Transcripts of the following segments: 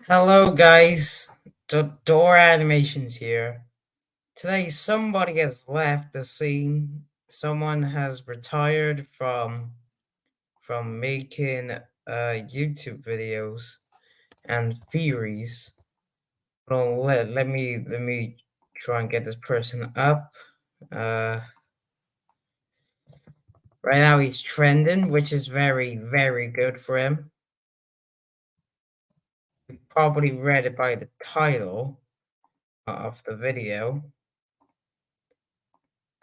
Hello guys, Door Animations here. Today somebody has left the scene. Someone has retired from making YouTube videos and theories. Well, let me try and get this person up. Uh right now he's trending, which is very good for him. You probably read it by the title of the video.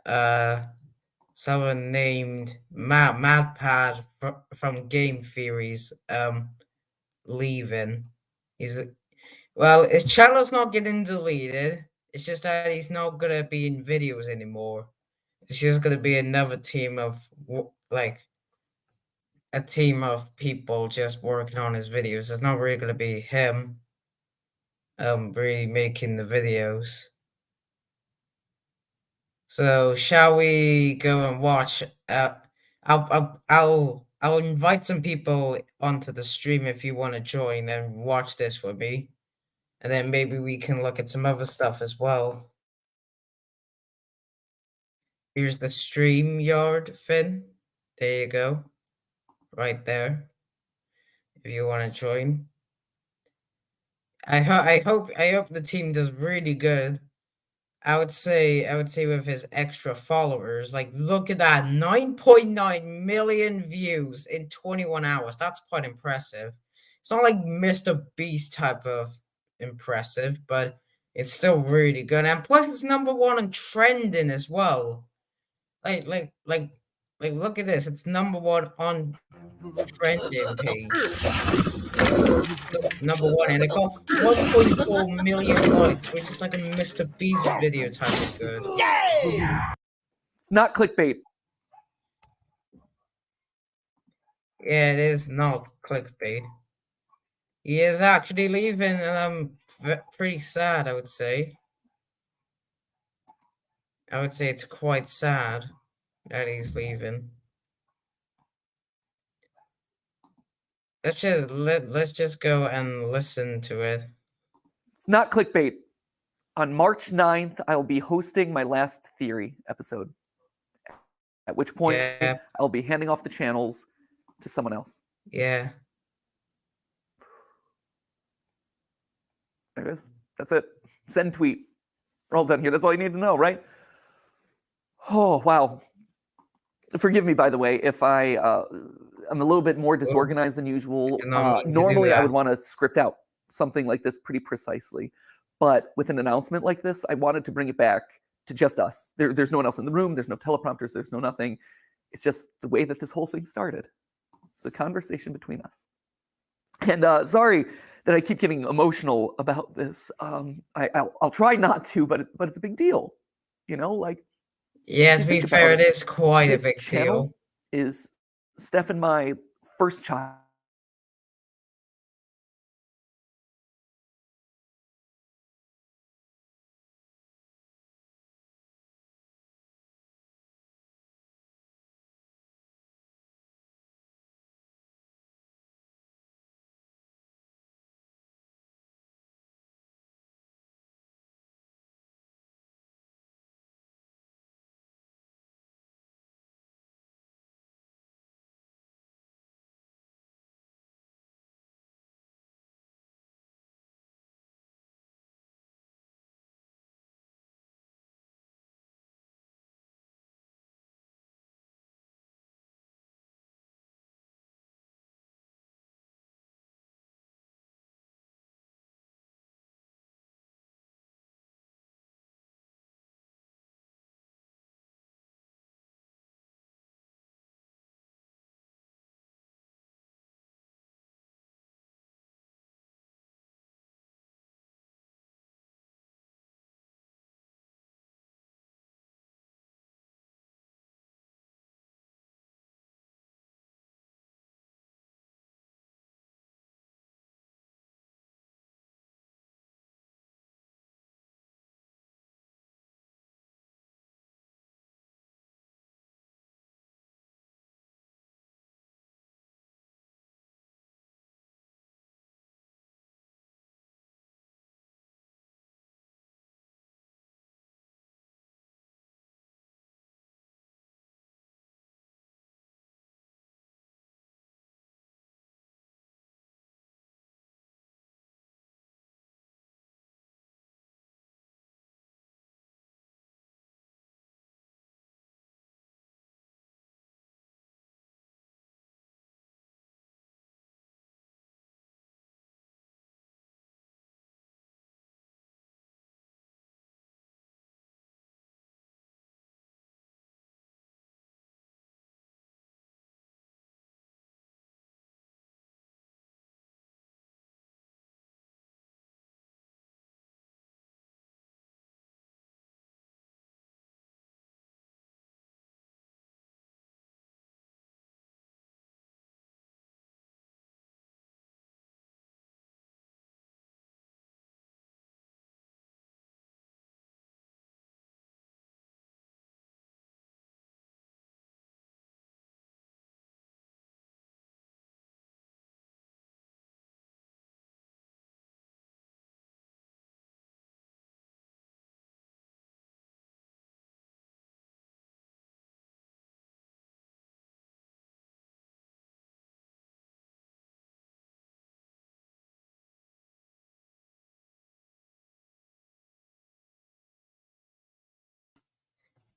Uh Someone named MadPad from Game Theories leaving. He's well, his channel's not getting deleted. It's just that he's not gonna be in videos anymore. It's just gonna be another team of like a team of people just working on his videos. It's not really gonna be him really making the videos. So shall we go and watch? I'll invite some people onto the stream if you want to join and watch this with me, and then maybe we can look at some other stuff as well. Here's the stream yard, Finn. There you go, right there. If you want to join, I hope the team does really good. I would say with his extra followers, like look at that, 9.9 million views in 21 hours. That's quite impressive. It's not like Mr. Beast type of impressive, but it's still really good. And plus it's number one on trending as well. Like like like look at this. It's number one on trending page. Number one, and it got 1.4 million likes, which is like a Mr. Beast video type of good. It's not clickbait. Yeah, it is not clickbait. He is actually leaving, and I'm pretty sad, I would say. I would say it's quite sad that he's leaving. Let's just go and listen to it. It's not clickbait. On March 9th, I will be hosting my last theory episode. At which point, Yeah, I'll be handing off the channels to someone else. yeah. There it is. That's it. Send tweet. We're all done here. That's all you need to know, right? Oh, wow. Forgive me, by the way, if I'm a little bit more disorganized than usual. Did not mean to do Normally, I that. would want to script out something like this pretty precisely. But with an announcement like this, I wanted to bring it back to just us. There's no one else in the room. There's no teleprompters. There's no nothing. It's just the way that this whole thing started. It's a conversation between us. And sorry that I keep getting emotional about this. I'll try not to, but it's a big deal. You know, like, Yeah, if you to be think fair, about it is quite a this big channel deal. is Steph and my first child.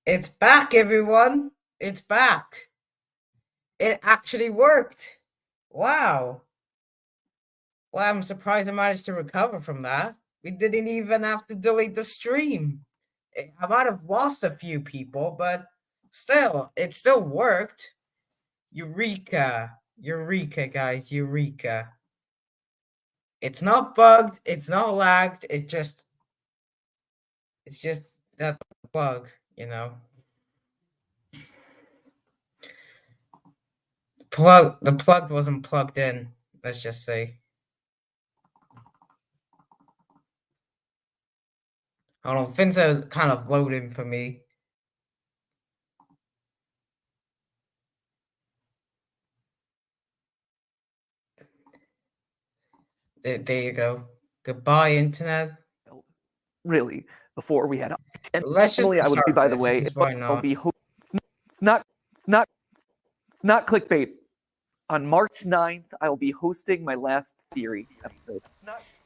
It's back, everyone. It's back. It actually worked. Wow. Well, I'm surprised I managed to recover from that. We didn't even have to delete the stream. I might have lost a few people, but still, it still worked. Eureka. Eureka, guys. Eureka. It's not bugged. It's not lagged. It's just that bug, you know. The plug wasn't plugged in, let's just say. Hold on, things are kind of loading for me. There you go. Goodbye, internet. Really, before we had, and Let's normally I would be, by the way, why I'll not? be it's not clickbait. On March 9th, I will be hosting my last theory episode.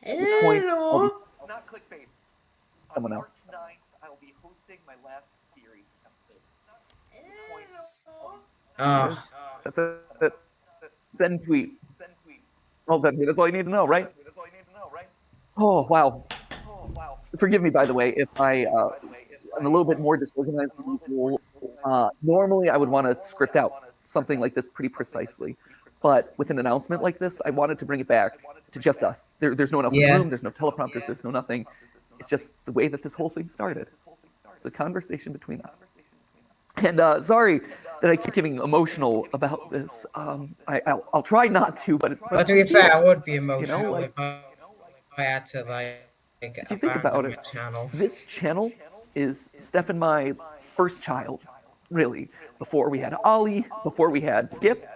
Hello. Not clickbait. Someone else. March 9th, I will be hosting my last theory episode. That's a send tweet. Well done. That's all you need to know, right? Oh wow. Forgive me, by the way, if I'm a little bit more disorganized than usual. Normally, I would want to script out something like this pretty precisely, but with an announcement like this, I wanted to bring it back to just us. There's no one else in the room. There's no teleprompters. There's no nothing. It's just the way that this whole thing started. It's a conversation between us. And sorry that I keep getting emotional about this. I'll try not to, but to be fair, I would be emotional, you know, like, if I had to if you think about it, this channel is Steph and my first child, really. Before we had Ollie, before we had Skip,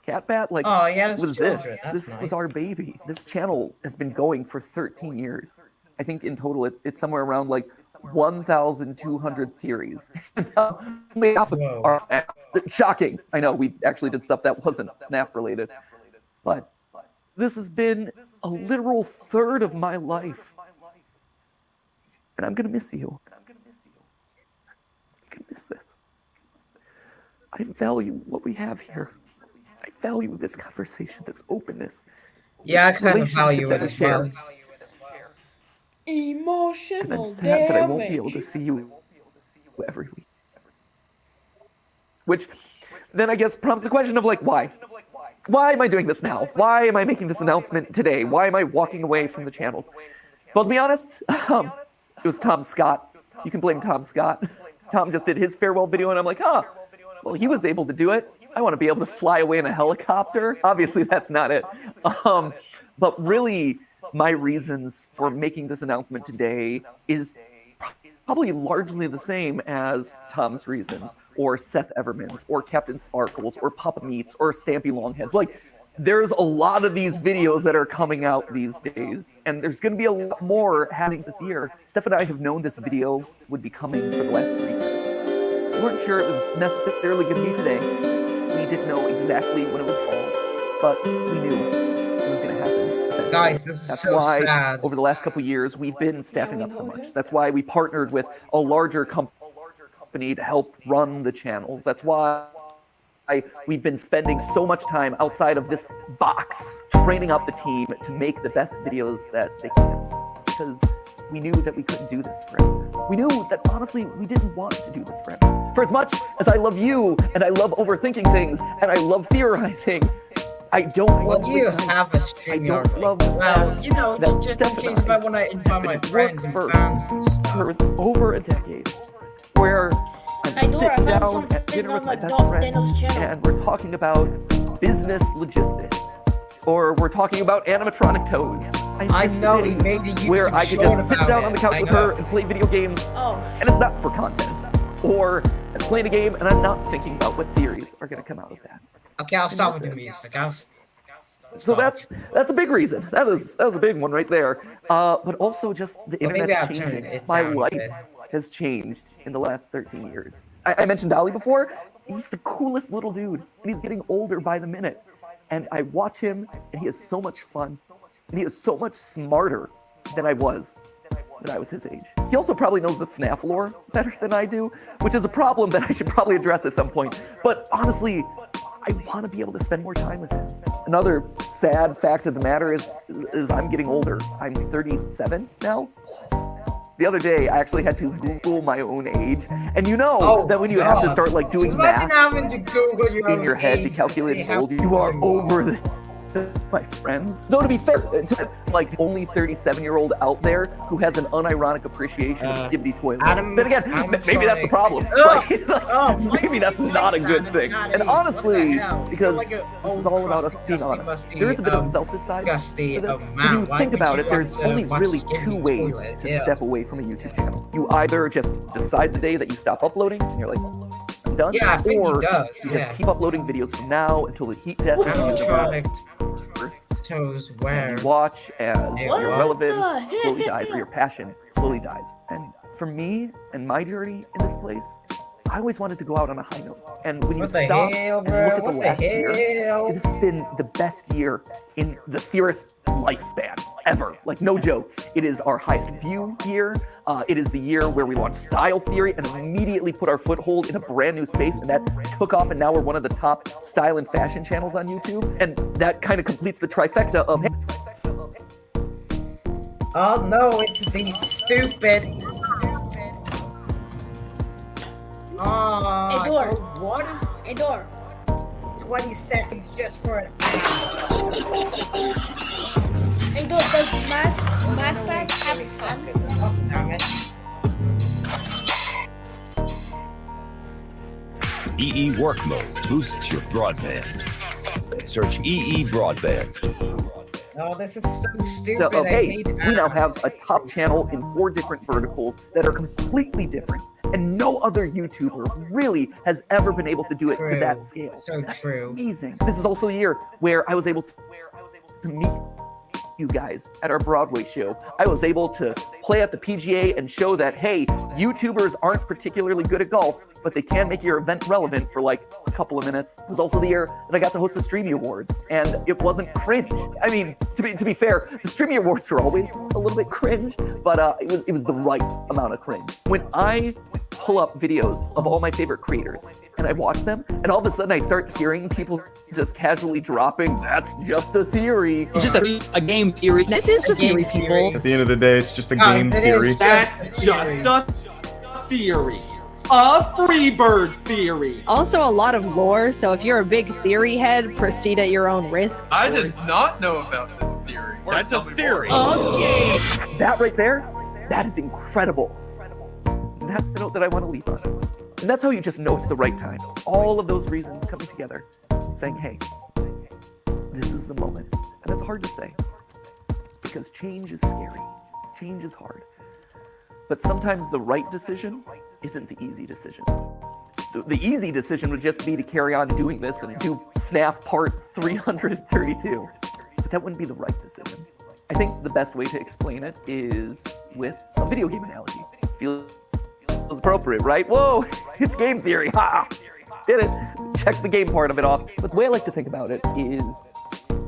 Catbat, like, oh yeah, was this was our baby. This channel has been going for 13 years. I think in total it's somewhere around like 1,200 theories. Only half of them are shocking. I know we actually did stuff that wasn't FNAF related, but this has been a literal third of my life, and I'm gonna miss you. I'm gonna miss this. I value what we have here. I value this conversation, this openness. Yeah, I kind of value it as well. Emotional and I'm sad that I won't be able to see you every week. Which then I guess prompts the question of like, why? Why am I doing this now? Why am I making this announcement today? Why am I walking away from the channels? Well, to be honest, it was Tom Scott. You can blame Tom Scott. Tom just did his farewell video and I'm like, huh, well, he was able to do it. I want to be able to fly away in a helicopter. Obviously, that's not it. But really, my reasons for making this announcement today is probably largely the same as Tom's reasons, or Seth Everman's, or Captain Sparkles, or Papa Meats, or Stampy Longheads. Like, there's a lot of these videos that are coming out these days, and there's going to be a lot more happening this year. Steph and I have known this video would be coming for the last 3 years. We weren't sure it was necessarily going to be today. We didn't know exactly when it would fall, but we knew it was going to happen. Guys, this is That's so why sad. over the last couple of years, we've been staffing up so much. That's why we partnered with a larger company to help run the channels. That's why we've been spending so much time outside of this box, training up the team to make the best videos that they can. Because we knew that we couldn't do this forever. We knew that, honestly, we didn't want to do this forever. For as much as I love you, and I love overthinking things, and I love theorizing, I don't love you the have a facts. stream, I don't love the well, fact you know, that just in Steph case and if I want to invite my have been friends and fans and first stuff. for over a decade, where I know, sit I found down something at dinner on with my the best Dog friend, Dennis channel. and we're talking about business logistics, or we're talking about animatronic toes. I know he made a YouTube where I could short just sit about down it. on the couch I with know. her and play video games, Oh, and it's not for content. Or I'm playing a game and I'm not thinking about what theories are going to come out of that. Okay, I'll stop with the Listen. music. So that's a big reason. That was a big one right there. But also just the Well, maybe internet's I'll turn changing. it My down a life bit. has changed in the last 13 years. I mentioned Dolly before. He's the coolest little dude, and he's getting older by the minute. And I watch him, and he has so much fun, and he is so much smarter than I was that I was his age. He also probably knows the FNAF lore better than I do, which is a problem that I should probably address at some point. But honestly, I want to be able to spend more time with him. Another sad fact of the matter is I'm getting older. I'm 37 now. The other day, I actually had to Google my own age, and you know that when you have to start like doing Imagine math having to Google your in own your head to age see calculate how how old you are old over my friends. Though to be fair, to like the only 37-year-old out there who has an unironic appreciation of Skibidi Toilet. Adam- Then again, I'm maybe that's the trying- problem. Ugh! Maybe that's not a good thing. And honestly, because Like a this is old, all about us crusty, being dusty, honest. musty, There is a bit of a selfish side Gusty to this. of When you Matt. Why think would about you it, there's want to only watch really Skibidi two ways Toilet? to Ew. step away from a YouTube channel. You either just decide the day that you stop uploading, and you're like, I'm done, Yeah, I think he or does, you yeah. just keep uploading videos from now until the heat death of the universe. Animatronic toes where? And you watch as What your the relevance heck? slowly dies, or your passion slowly dies. And for me and my journey in this place, I always wanted to go out on a high note. And when you What the stop hell, and bro? look at the What the last year, hell? this has been the best year in the theorist lifespan ever. Like, no joke. It is our highest view year. It is the year where we launched Style Theory and immediately put our foothold in a brand new space, and that took off, and now we're one of the top style and fashion channels on YouTube. And that kind of completes the trifecta of, hey, Oh no, it's these stupid. Oh, Edward. what? Edor. 20 seconds just for an Edor, does Max Pack have sun? Oh, damn it. EE Work Mode boosts your broadband. Search EE Broadband. Oh, this is so stupid. so, I okay, hate we now have a top channel in 4 different verticals that are completely different. And no other YouTuber really has ever been able to do it to True. that scale. So That's true. amazing. This is also the year where I was able to meet you guys at our Broadway show. I was able to play at the PGA and show that, hey, YouTubers aren't particularly good at golf, but they can make your event relevant for like a couple of minutes. It was also the year that I got to host the Streamy Awards, and it wasn't cringe. I mean, to be fair, the Streamy Awards are always a little bit cringe, but it was the right amount of cringe. When I pull up videos of all my favorite creators and I watch them, and all of a sudden I start hearing people just casually dropping, "That's just a theory." It's just a game theory. This is A the theory, game people. theory. At the end of the day, it's just a No, game it theory. is That's just just a theory. A Freebirds theory. Also, a lot of lore, so if you're a big theory head, proceed at your own risk. I did not know about this theory. That's a theory. That right there, that is incredible. And that's the note that I want to leave on. And that's how you just know it's the right time. All of those reasons coming together, saying, hey, this is the moment. And that's hard to say, because change is scary. Change is hard. But sometimes the right decision isn't the easy decision. The easy decision would just be to carry on doing this and do FNAF Part 332. But that wouldn't be the right decision. I think the best way to explain it is with a video game analogy. Feels appropriate, right? Whoa, it's game theory. Ha! Did it. Check the game part of it off. But the way I like to think about it is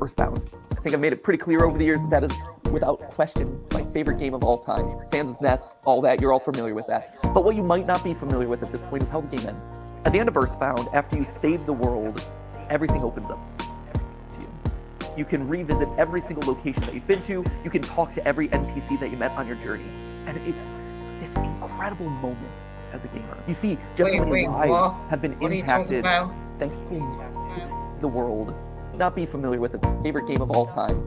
Earthbound. I think I've made it pretty clear over the years that is, without question, my favorite game of all time. Sans Nest, all that, you're all familiar with that. But what you might not be familiar with at this point is how the game ends. At the end of Earthbound, after you save the world, everything opens up to you. You can revisit every single location that you've been to. You can talk to every NPC that you met on your journey. And it's this incredible moment as a gamer. You see just how many lives what? have been What are you talking impacted. about? Thank the world. Not be familiar with a favorite game of all time.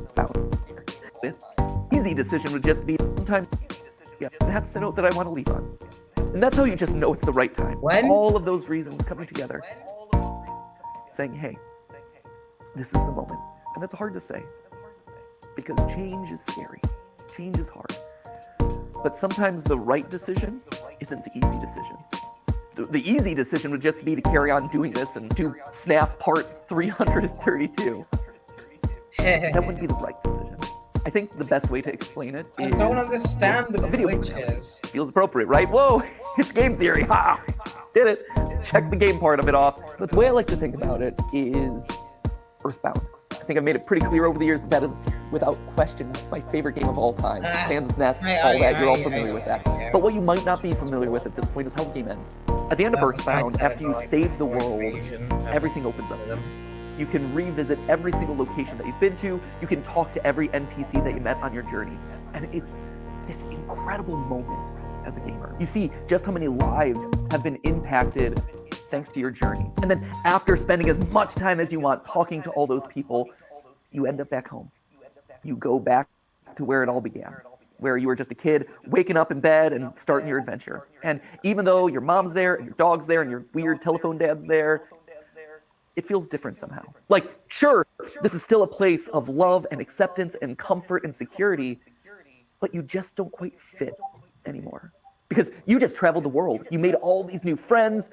With easy decision would just be sometimes. Yeah, that's the note that I want to leave on. And that's how you just know it's the right time. When? All of those reasons coming together, saying, hey, this is the moment. And that's hard to say, because change is scary. Change is hard. But sometimes the right decision isn't the easy decision. The easy decision would just be to carry on doing this and do FNAF Part 332. That wouldn't be the right decision. I think the best way to explain it is... I don't understand the a video game glitches. Feels appropriate, right? Whoa, it's game theory. Ha! Did it. Check the game part of it off. But the way I like to think about it is Earthbound. I think I've made it pretty clear over the years that is, without question, my favorite game of all time. Sans Nest, all that, you're all familiar with that. But what you might not be familiar with at this point is how the game ends. At the end of Earthbound, after you save the world, everything opens up. You can revisit every single location that you've been to. You can talk to every NPC that you met on your journey. And it's this incredible moment as a gamer. You see just how many lives have been impacted thanks to your journey. And then after spending as much time as you want talking to all those people, you end up back home. You go back to where it all began, where you were just a kid waking up in bed and starting your adventure. And even though your mom's there and your dog's there and your weird telephone dad's there, it feels different somehow. Like, sure, this is still a place of love and acceptance and comfort and security, but you just don't quite fit anymore. Because you just traveled the world. You made all these new friends.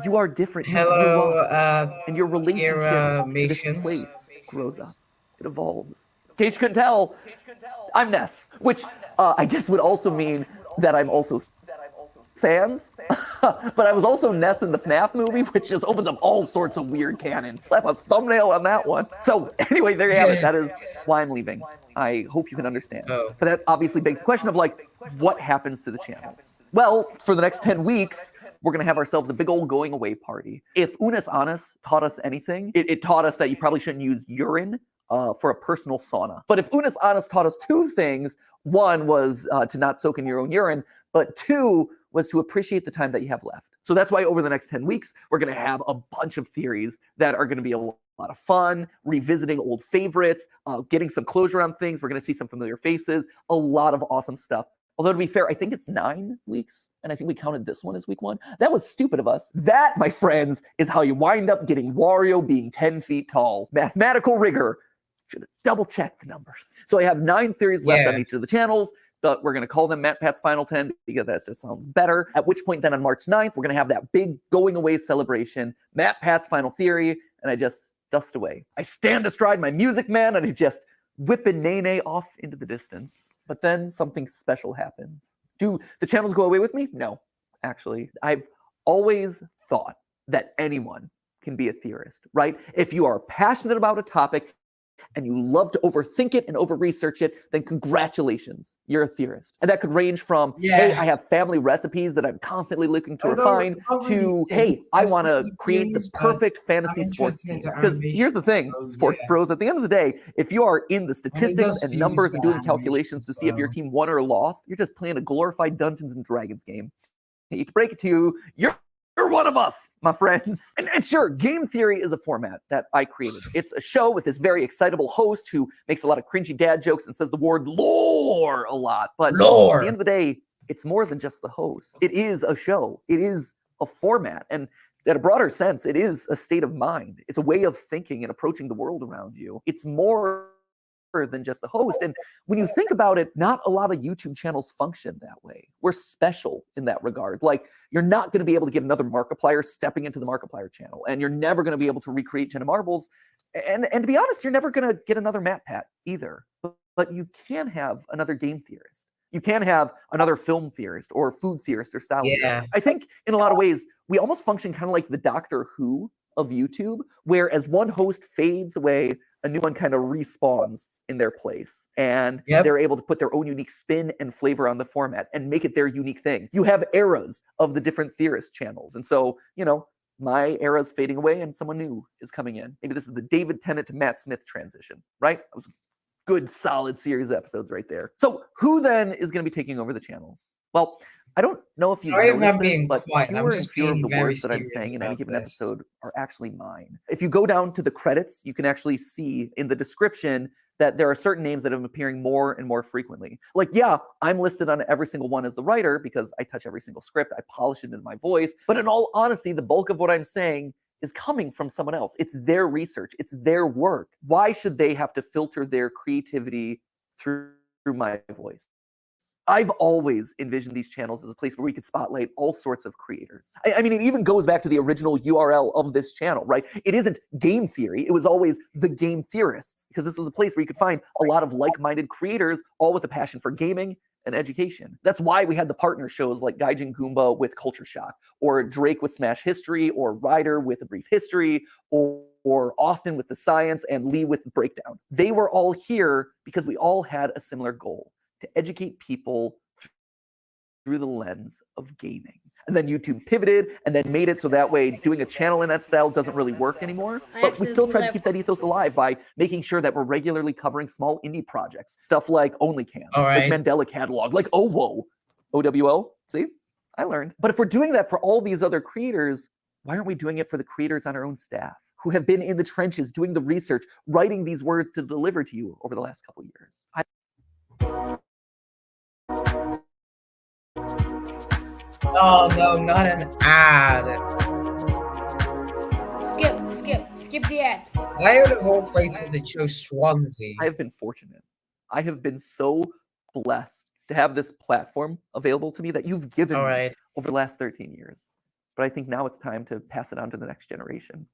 You are different. You Hello, grew up, and your relationship Kira to this Mations. place grows up. It evolves. In case you couldn't tell, I'm Ness, which I guess would also mean that I'm also Sans, but I was also Ness in the FNAF movie, which just opens up all sorts of weird canon. Slap a thumbnail on that one. So anyway, there you have it. That is why I'm leaving. I hope you can understand. But that obviously begs the question of, like, what happens to the channels? Well, for the next 10 weeks, we're going to have ourselves a big old going away party. If Unis Annus taught us anything, it taught us that you probably shouldn't use urine for a personal sauna. But if Unis Annus taught us two things, one was to not soak in your own urine, but two was to appreciate the time that you have left. So that's why over the next 10 weeks, we're going to have a bunch of theories that are going to be a lot of fun, revisiting old favorites, getting some closure on things. We're going to see some familiar faces, a lot of awesome stuff. Although, to be fair, I think it's 9 weeks, and I think we counted this one as week 1. That was stupid of us. That, my friends, is how you wind up getting Wario being 10 feet tall. Mathematical rigor. Should have double-checked the numbers. So I have 9 theories left on each of the channels. But we're going to call them Matt Pat's Final 10 because that just sounds better. At which point then on March 9th, we're going to have that big going away celebration, Matt Pat's Final Theory, and I just dust away. I stand astride my Music Man and I just whipping Nene off into the distance. But then something special happens. Do the channels go away with me? No, actually. I've always thought that anyone can be a theorist, right? If you are passionate about a topic, and you love to overthink it and over-research it, then congratulations, you're a theorist. And that could range from, hey, I have family recipes that I'm constantly looking to refine, to, hey, I want to create the perfect fantasy sports team. Because here's the thing, sports bros, at the end of the day, if you are in the statistics and numbers and doing calculations to see if your team won or lost, you're just playing a glorified Dungeons and Dragons game. I hate to break it to you, you're one of us, my friends. And sure, Game Theory is a format that I created. It's a show with this very excitable host who makes a lot of cringy dad jokes and says the word lore a lot. But at the end of the day, it's more than just the host. It is a show. It is a format. And in a broader sense, it is a state of mind. It's a way of thinking and approaching the world around you. It's more than just the host. And when you think about it, not a lot of YouTube channels function that way. We're special in that regard. Like, you're not going to be able to get another Markiplier stepping into the Markiplier channel, and you're never going to be able to recreate Jenna Marbles. And to be honest, you're never going to get another Matt Pat either. But you can have another game theorist. You can have another film theorist or food theorist or style theorist. I think in a lot of ways, we almost function kind of like the Doctor Who of YouTube, where as one host fades away, a new one kind of respawns in their place. And they're able to put their own unique spin and flavor on the format and make it their unique thing. You have eras of the different theorist channels. And so, you know, my era's fading away and someone new is coming in. Maybe this is the David Tennant to Matt Smith transition, right? That was a good, solid series of episodes right there. So who then is going to be taking over the channels? Well, I don't know if you noticed this, but fewer and fewer of the words that I'm saying in any given episode are actually mine. If you go down to the credits, you can actually see in the description that there are certain names that have been appearing more and more frequently. Like, yeah, I'm listed on every single one as the writer because I touch every single script, I polish it in my voice. But in all honesty, the bulk of what I'm saying is coming from someone else. It's their research, it's their work. Why should they have to filter their creativity through my voice? I've always envisioned these channels as a place where we could spotlight all sorts of creators. I mean, it even goes back to the original URL of this channel, right? It isn't Game Theory. It was always The Game Theorists, because this was a place where you could find a lot of like-minded creators, all with a passion for gaming and education. That's why we had the partner shows like Gaijin Goomba with Culture Shock, or Drake with Smash History, or Ryder with A Brief History, or or Austin with the science, and Lee with the breakdown. They were all here because we all had a similar goal: to educate people through the lens of gaming. And then YouTube pivoted and then made it so that way doing a channel in that style doesn't really work anymore. But we still try to keep that ethos alive by making sure that we're regularly covering small indie projects. Stuff like OnlyCans, like Mandela Catalog, like OWO. OWO, see? I learned. But if we're doing that for all these other creators, why aren't we doing it for the creators on our own staff who have been in the trenches doing the research, writing these words to deliver to you over the last couple of years? Oh no, not an ad. Skip the ad. Why out of all places they chose Swansea? I have been fortunate. I have been so blessed to have this platform available to me that you've given me over the last 13 years. But I think now it's time to pass it on to the next generation.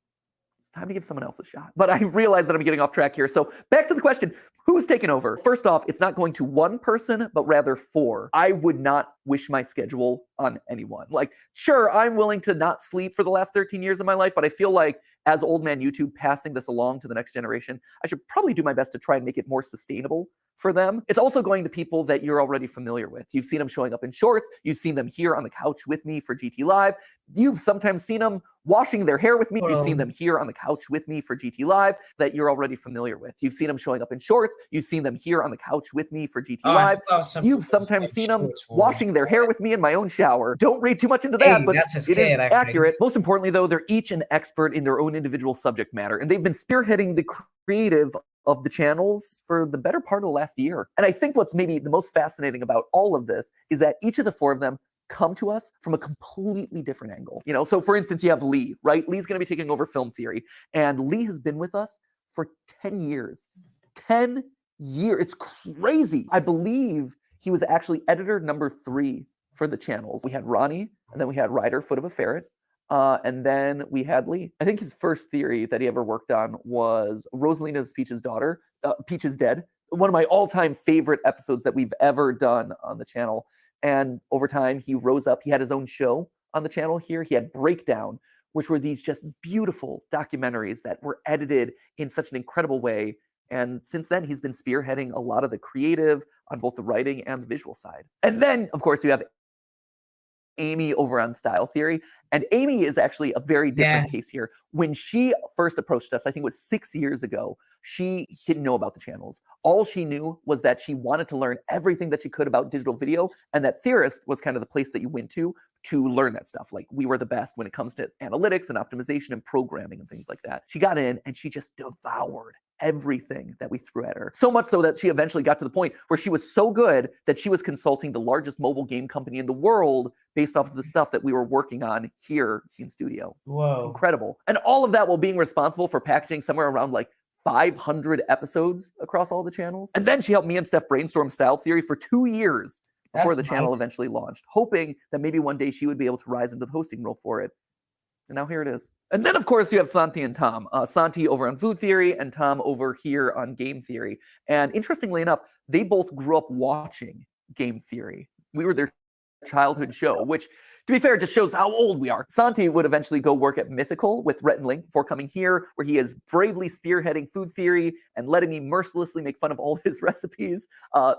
It's time to give someone else a shot. But I realize that I'm getting off track here. So back to the question, who's taken over? First off, it's not going to one person, but rather 4. I would not wish my schedule on anyone. Like, sure, I'm willing to not sleep for the last 13 years of my life, but I feel like as Old Man YouTube passing this along to the next generation, I should probably do my best to try and make it more sustainable for them. It's also going to people that you're already familiar with. You've seen them showing up in shorts. You've seen them here on the couch with me for GT Live. You've sometimes seen them washing their hair with me. You've seen them here on the couch with me for GT Live that you're already familiar with. You've seen them showing up in shorts. You've seen them here on the couch with me for GT Live. You've sometimes seen them washing their hair with me in my own shower. Don't read too much into that, but it is accurate. Most importantly, though, they're each an expert in their own individual subject matter, and they've been spearheading the creative of the channels for the better part of the last year. And I think what's maybe the most fascinating about all of this is that each of the 4 of them come to us from a completely different angle. You know, so for instance, you have Lee, right? Lee's going to be taking over Film Theory, and Lee has been with us for 10 years. 10 years. It's crazy. I believe he was actually editor number 3 for the channels. We had Ronnie, and then we had Ryder, Foot of a Ferret. And then we had Lee. I think his first theory that he ever worked on was Rosalina's Peach's daughter, Peach is Dead. One of my all-time favorite episodes that we've ever done on the channel. And over time, he rose up. He had his own show on the channel here. He had Breakdown, which were these just beautiful documentaries that were edited in such an incredible way. And since then, he's been spearheading a lot of the creative on both the writing and the visual side. And then, of course, you have Amy over on Style Theory. And Amy is actually a very different case here. When she first approached us, I think it was 6 years ago, she didn't know about the channels. All she knew was that she wanted to learn everything that she could about digital video, and that Theorist was kind of the place that you went to learn that stuff. Like, we were the best when it comes to analytics and optimization and programming and things like that. She got in and she just devoured everything that we threw at her. So much so that she eventually got to the point where she was so good that she was consulting the largest mobile game company in the world based off of the stuff that we were working on here in studio. Whoa. Incredible. And all of that while being responsible for packaging somewhere around like 500 episodes across all the channels. And then she helped me and Steph brainstorm Style Theory for 2 years before the channel eventually launched, hoping that maybe one day she would be able to rise into the hosting role for it. And now here it is. And then, of course, you have Santi and Tom. Santi over on Food Theory and Tom over here on Game Theory. And interestingly enough, they both grew up watching Game Theory. We were their childhood show, which, to be fair, just shows how old we are. Santi would eventually go work at Mythical with Rhett and Link before coming here, where he is bravely spearheading Food Theory and letting me mercilessly make fun of all his recipes.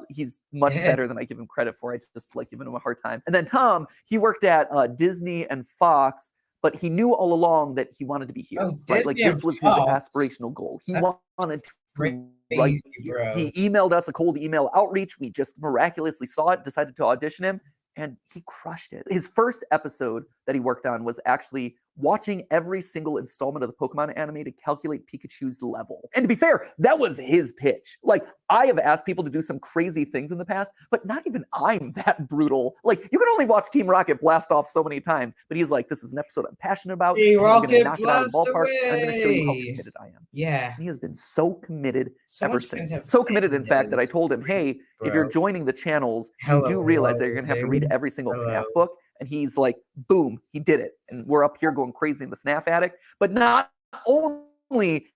He's much better than I give him credit for. I just like giving him a hard time. And then Tom, he worked at Disney and Fox, but he knew all along that he wanted to be here. Right? Like, this was his aspirational goal. He wanted to write here. He emailed us a cold email outreach. We just miraculously saw it, decided to audition him, and he crushed it. His first episode that he worked on was actually watching every single installment of the Pokemon anime to calculate Pikachu's level. And to be fair, that was his pitch. Like, I have asked people to do some crazy things in the past, but not even I'm that brutal. Like, you can only watch Team Rocket blast off so many times, but he's like, this is an episode I'm passionate about. Team Rocket knock it out of the ballpark. I'm going to show you how committed I am. Yeah. And he has been so committed ever since. So committed, in fact, that I told him, hey, if you're joining the channels, you do realize that you're going to have to read every single FNAF book. And he's like, boom, he did it. And we're up here going crazy in the FNAF attic. But not only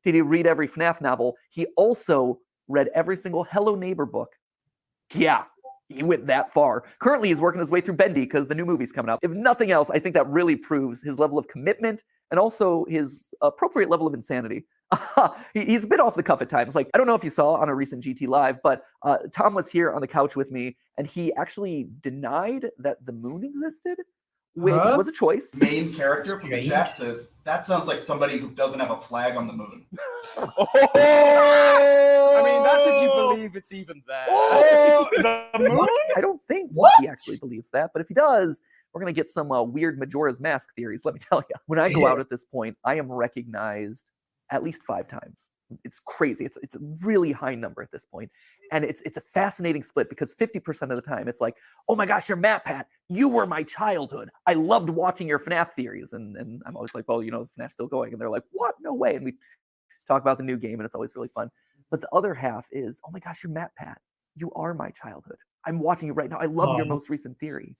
did he read every FNAF novel, he also read every single Hello Neighbor book. Yeah, he went that far. Currently, he's working his way through Bendy because the new movie's coming up. If nothing else, I think that really proves his level of commitment and also his appropriate level of insanity. He's a bit off the cuff at times. Like, I don't know if you saw on a recent GT Live, but Tom was here on the couch with me, and he actually denied that the moon existed, which was a choice. Main character from the Strange. chat says, that sounds like somebody who doesn't have a flag on the moon. I mean, that's if you believe it's even that. The moon? I don't think What? he actually believes that, but if he does, we're going to get some weird Majora's Mask theories, let me tell you. When I go out at this point, I am recognized at least 5 times. It's crazy. It's a really high number at this point. And it's a fascinating split because 50% of the time it's like, oh my gosh, you're MatPat. You were my childhood. I loved watching your FNAF theories. And I'm always like, well, you know, FNAF's still going. And they're like, what? No way. And we talk about the new game and it's always really fun. But the other half is, oh my gosh, you're MatPat. You are my childhood. I'm watching you right now. I love your most recent theory.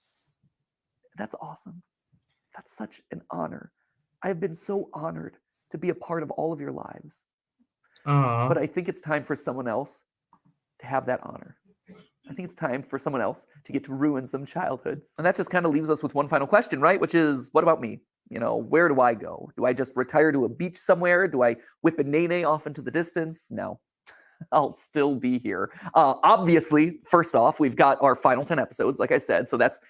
That's awesome. That's such an honor. I've been so honored to be a part of all of your lives. But I think it's time for someone else to have that honor. I think it's time for someone else to get to ruin some childhoods. And that just kind of leaves us with one final question, right? Which is, what about me? You know, where do I go? Do I just retire to a beach somewhere? Do I whip a nene off into the distance? No. I'll still be here. Obviously, first off, we've got our final 10 episodes, like I said. So that's,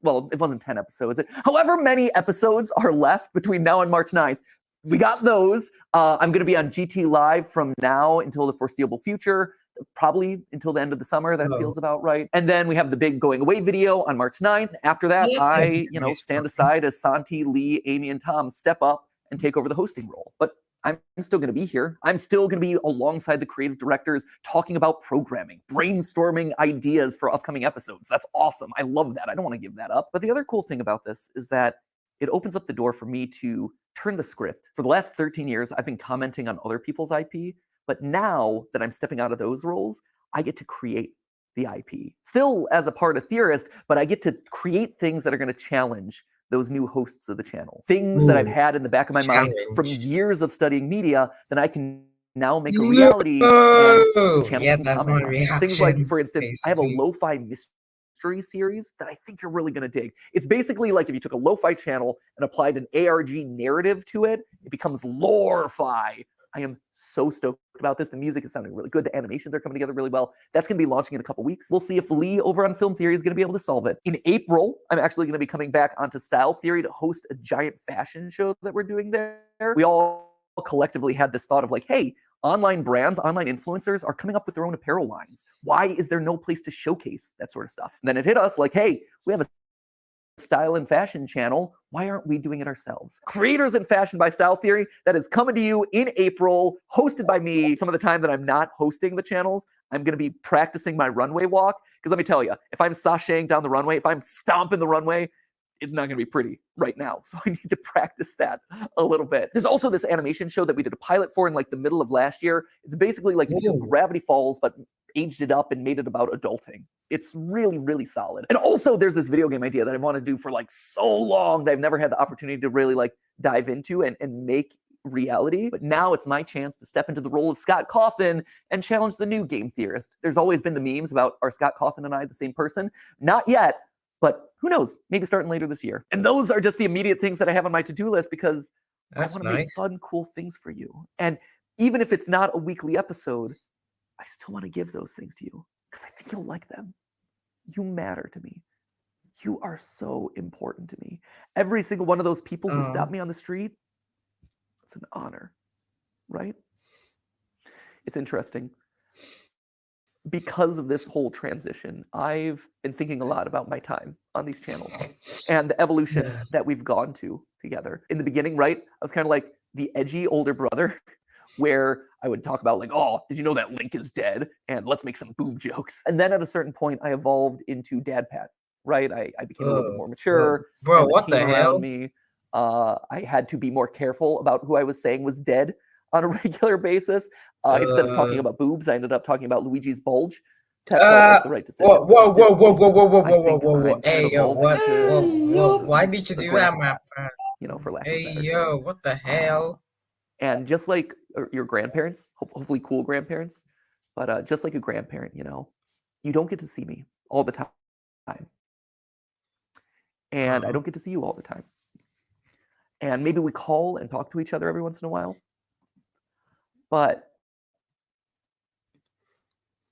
well, it wasn't 10 episodes. However many episodes are left between now and March 9th, we got those. I'm going to be on GT Live from now until the foreseeable future, probably until the end of the summer. That feels about right. And then we have the big going away video on March 9th. After that, I, stand aside as Santi, Lee, Amy, and Tom step up and take over the hosting role. But I'm still going to be here. I'm still going to be alongside the creative directors talking about programming, brainstorming ideas for upcoming episodes. That's awesome. I love that. I don't want to give that up. But the other cool thing about this is that it opens up the door for me to turn the script. For the last 13 years, I've been commenting on other people's IP, but now that I'm stepping out of those roles, I get to create the IP. Still as a part of Theorist, but I get to create things that are going to challenge those new hosts of the channel. Things that I've had in the back of my mind from years of studying media that I can now make a reality. And Yeah, that's my reaction. Things like, for instance, I have a basically. lo-fi mystery series that I think you're really going to dig. It's basically like if you took a lo-fi channel and applied an ARG narrative to it, it becomes lore-fi. I am so stoked about this. The music is sounding really good. The animations are coming together really well. That's going to be launching in a couple weeks. We'll see if Lee over on Film Theory is going to be able to solve it. In April, I'm actually going to be coming back onto Style Theory to host a giant fashion show that we're doing there. We all collectively had this thought of like, hey, online brands, online influencers are coming up with their own apparel lines. Why is there no place to showcase that sort of stuff? And then it hit us like, hey, we have a style and fashion channel. Why aren't we doing it ourselves? Creators in Fashion by Style Theory, that is coming to you in April, hosted by me. Some of the time that I'm not hosting the channels, I'm going to be practicing my runway walk. Because let me tell you, if I'm sashaying down the runway, if I'm stomping the runway, it's not going to be pretty right now. So I need to practice that a little bit. There's also this animation show that we did a pilot for in like the middle of last year. It's basically like if you took Gravity Falls, but aged it up and made it about adulting. It's really, really solid. And also there's this video game idea that I want to do for like so long that I've never had the opportunity to really like dive into and make reality. But now it's my chance to step into the role of Scott Cawthon and challenge the new game theorist. There's always been the memes about, are Scott Cawthon and I the same person? Not yet, but who knows? Maybe starting later this year. And those are just the immediate things that I have on my to-do list because I want to make fun, cool things for you. And even if it's not a weekly episode, I still want to give those things to you because I think you'll like them. You matter to me. You are so important to me. Every single one of those people who stop me on the street, it's an honor, right? It's interesting. Because of this whole transition, I've been thinking a lot about my time on these channels and the evolution that we've gone to together. In the beginning, right, I was kind of like the edgy older brother where I would talk about like, oh, did you know that Link is dead? And let's make some boob jokes. And then at a certain point, I evolved into Dad Pat, right? I became a little bit more mature. Bro, what the hell? Me, I had to be more careful about who I was saying was dead on a regular basis. Instead of talking about boobs, I ended up talking about Luigi's bulge. That felt like the right decision. Whoa. Hey, yo, what? Whoa. Why did you do that, my friend? You know, for lack of a Hey, better yo, term. what the hell? And just like your grandparents, hopefully cool grandparents, but just like a grandparent, you know, you don't get to see me all the time. And I don't get to see you all the time. And maybe we call and talk to each other every once in a while. But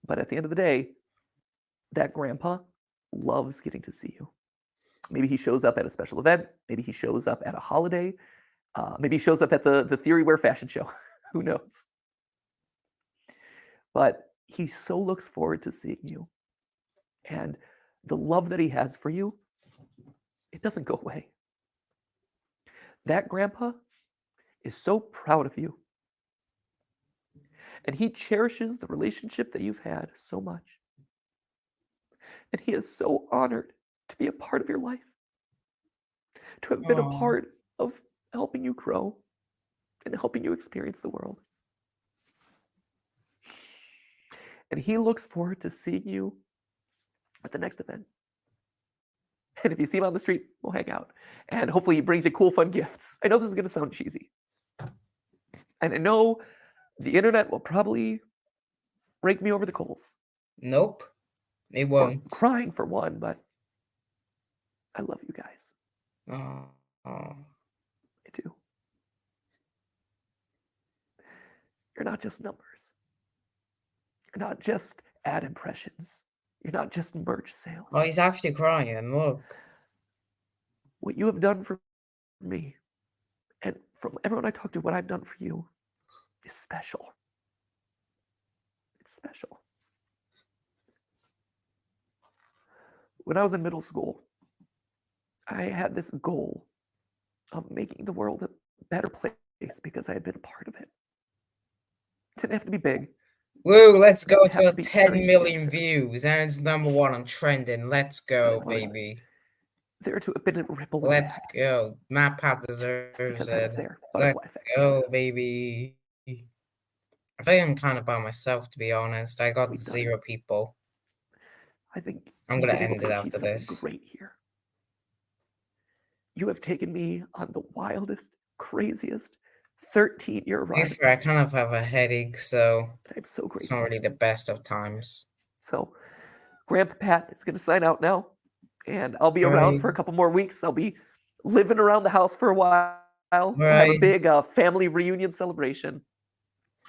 at the end of the day, that grandpa loves getting to see you. Maybe he shows up at a special event. Maybe he shows up at a holiday. Maybe he shows up at the Theory Wear fashion show. Who knows? But he so looks forward to seeing you. And the love that he has for you, it doesn't go away. That grandpa is so proud of you. And he cherishes the relationship that you've had so much. And he is so honored to be a part of your life, to have been a Aw. part of helping you grow and helping you experience the world. And he looks forward to seeing you at the next event. And if you see him on the street, we'll hang out. And hopefully he brings you cool, fun gifts. I know this is going to sound cheesy. And I know the internet will probably rake me over the coals. Nope. It For won't. crying for one, but I love you guys. Oh. I do. You're not just numbers. You're not just ad impressions. You're not just merch sales. Oh, he's actually crying. Look. What you have done for me, and from everyone I talk to, what I've done for you is special. It's special. When I was in middle school, I had this goal of making the world a better place because I had been a part of it. It didn't have to be big. Woo, let's go It has to to be 10 very million basic. views. And it's #1 on trending. Let's go, Why? baby. There to have been a ripple Let's effect go. MatPat just deserves because I was it. there. Let's Butterfly effect. go, baby. I think I'm kind of by myself, to be honest. I got We've done 0 people. I think I'm you've gonna been able end to it achieve after something this. great here. You have taken me on the wildest, craziest 13-year To be ride. fair, I kind of have a headache, so And I'm so it's not grateful. really the best of times. So, Grandpa Pat is going to sign out now, and I'll be around for a Right. couple more weeks. I'll be living around the house for a while. We'll have a Right. big family reunion celebration.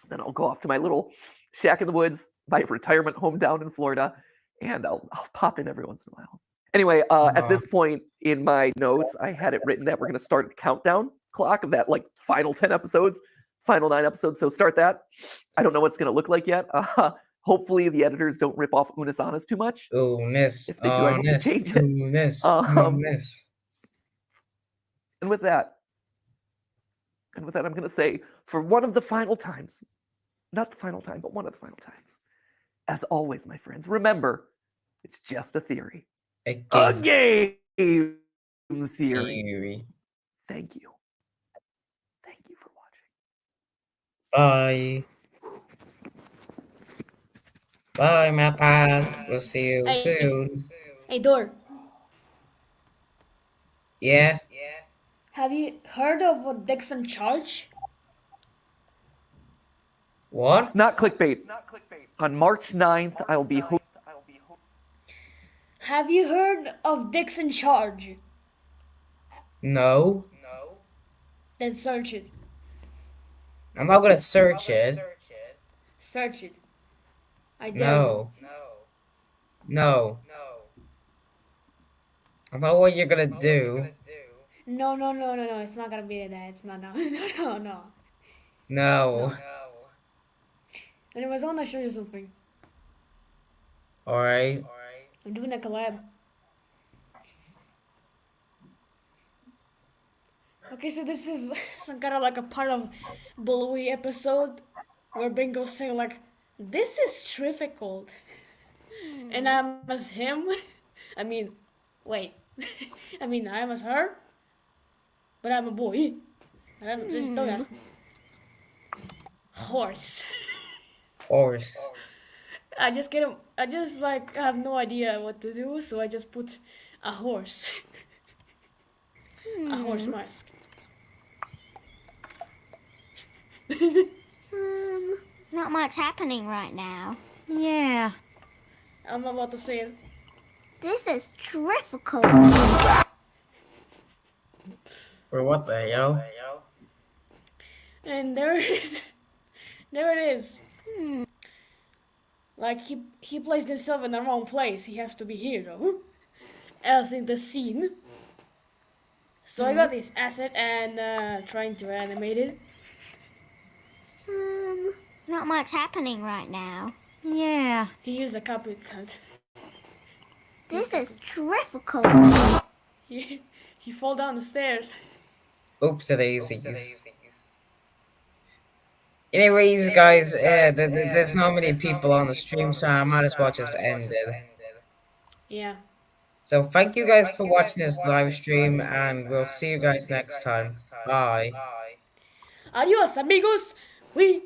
Then I'll go off to my little shack in the woods, my retirement home down in Florida, and I'll pop in every once in a while. Anyway, at Aw. this point in my notes, I had it written that we're going to start the countdown clock of that like final 10 episodes, final 9 episodes. So start that. I don't know what it's going to look like yet. Hopefully the editors don't rip off Unisana's too much. Oh, miss. If they do, I hope they Miss. change Oh, it. miss. Miss. And with that, I'm going to say for one of the final times, not the final time, but one of the final times, as always, my friends, remember, it's just a theory. A game theory. Thank you. Thank you for watching. Bye. Bye, MatPat. We'll see you Hey. soon. Hey, Dor, Yeah? have you heard of what Dixon Charge? What? It's not clickbait. On March 9th, I'll be Have you heard of Dixon Charge? No. Then search it. I'm not gonna search it. Search it. I dare you. No. I know what you're gonna do. No. It's not gonna be that. It's not. No. No. Anyways, I wanna show you something. Alright. I'm doing a collab. Okay, so this is some kind of like a part of Bluey episode where Bingo's saying like, "This is difficult," and I'm as him. I mean, wait. I mean, I'm as her, but I'm a boy. And I'm just don't ask me. Horse. Horse. I just like have no idea what to do, so I just put a horse. A horse mask. Not much happening right now. Yeah. I'm about to say it. This is difficult. Or what the hell? And there it is. There it is. Like he placed himself in the wrong place. He has to be here though. Else in the scene. So I got this asset and trying to animate it. Not much happening right now. Yeah. He used a copy cut. This is difficult. He fall down the stairs. Oops, daisies. Anyways, guys, there's not many people on the stream, so I might as well just end it. Yeah. So thank you guys for watching this live stream, and we'll see you guys next time. Bye. Adios, amigos. We